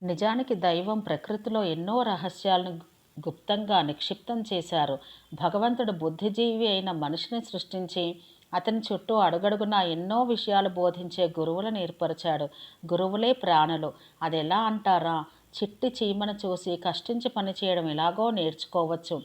నిజానికి దైవం ప్రకృతిలో ఎన్నో రహస్యాలను గుప్తంగా నిక్షిప్తం చేశారు. భగవంతుడు బుద్ధిజీవి అయిన మనిషిని సృష్టించి అతని చుట్టూ అడుగడుగునా ఎన్నో విషయాలు బోధించే గురువులను ఏర్పరిచాడు. గురువులే ప్రాణులు. అదెలా అంటారా? చిట్టి చీమను చూసి కష్టించి పనిచేయడం ఎలాగో నేర్చుకోవచ్చు.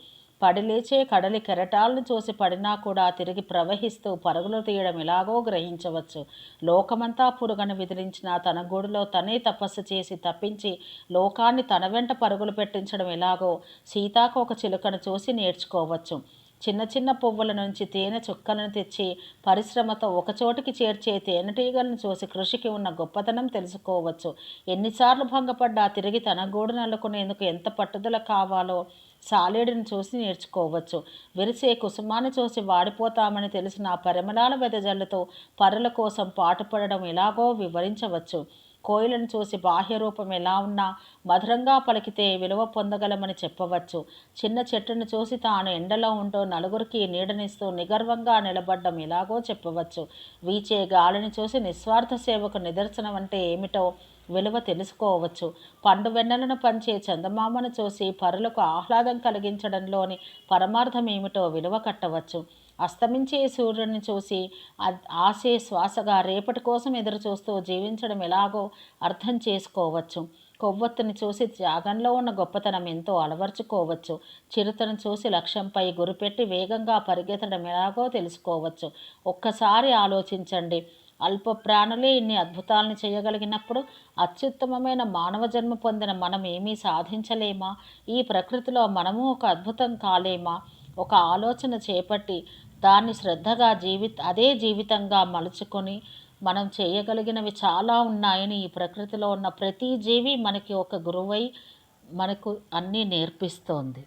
పడిలేచే కడలి కెరటాలను చూసి పడినా కూడా తిరిగి ప్రవహిస్తూ పరుగులు తీయడం ఎలాగో గ్రహించవచ్చు. లోకమంతా పురుగను విదిలించిన తన గూడులో తనే తపస్సు చేసి తప్పించి లోకాన్ని తన వెంట పరుగులు పెట్టించడం ఎలాగో సీతాకోక చిలుకను చూసి నేర్చుకోవచ్చు. చిన్న చిన్న పువ్వుల నుంచి తేనె చుక్కలను తెచ్చి పరిశ్రమతో ఒకచోటికి చేర్చే తేనెటీగలను చూసి కృషికి ఉన్న గొప్పతనం తెలుసుకోవచ్చు. ఎన్నిసార్లు భంగపడ్డా తిరిగి తన గూడు నల్లుకునేందుకు ఎంత పట్టుదల కావాలో సాలేడుని చూసి నేర్చుకోవచ్చు. విరిసే కుసుమాన్ని చూసి వాడిపోతామని తెలిసిన పరిమళాల వెదజల్లుతో పరుల కోసం పాటుపడడం ఎలాగో వివరించవచ్చు. కోయిలను చూసి బాహ్య రూపం ఎలా ఉన్నా మధురంగా పలికితే విలువ పొందగలమని చెప్పవచ్చు. చిన్న చెట్టును చూసి తాను ఎండలో ఉంటూ నలుగురికి నీడనిస్తూ నిగర్వంగా నిలబడ్డం ఎలాగో చెప్పవచ్చు. వీచే గాలిని చూసి నిస్వార్థ సేవకు నిదర్శనం అంటే ఏమిటో విలువ తెలుసుకోవచ్చు. పండు వెన్నెలను పంచే చందమామను చూసి పరులకు ఆహ్లాదం కలిగించడంలోని పరమార్థం ఏమిటో విలువ కట్టవచ్చు. అస్తమించే సూర్యుడిని చూసి ఆసే శ్వాసగా రేపటి కోసం ఎదురు చూస్తూ జీవించడం ఎలాగో అర్థం చేసుకోవచ్చు. కొవ్వొత్తుని చూసి త్యాగంలో ఉన్న గొప్పతనం ఎంతో అలవర్చుకోవచ్చు. చిరుతను చూసి లక్ష్యంపై గురిపెట్టి వేగంగా పరిగెత్తడం ఎలాగో తెలుసుకోవచ్చు. ఒక్కసారి ఆలోచించండి. అల్ప ప్రాణులే ఇన్ని అద్భుతాలను చేయగలిగినప్పుడు అత్యుత్తమమైన మానవ జన్మ పొందిన మనం ఏమీ సాధించలేమా? ఈ ప్రకృతిలో మనము ఒక అద్భుతం కాలేమా? ఒక ఆలోచన చేపట్టి దాన్ని శ్రద్ధగా అదే జీవితంగా మలుచుకొని మనం చేయగలిగినవి చాలా ఉన్నాయని, ఈ ప్రకృతిలో ఉన్న ప్రతి జీవి మనకి ఒక గురువై మనకు అన్నీ నేర్పిస్తోంది.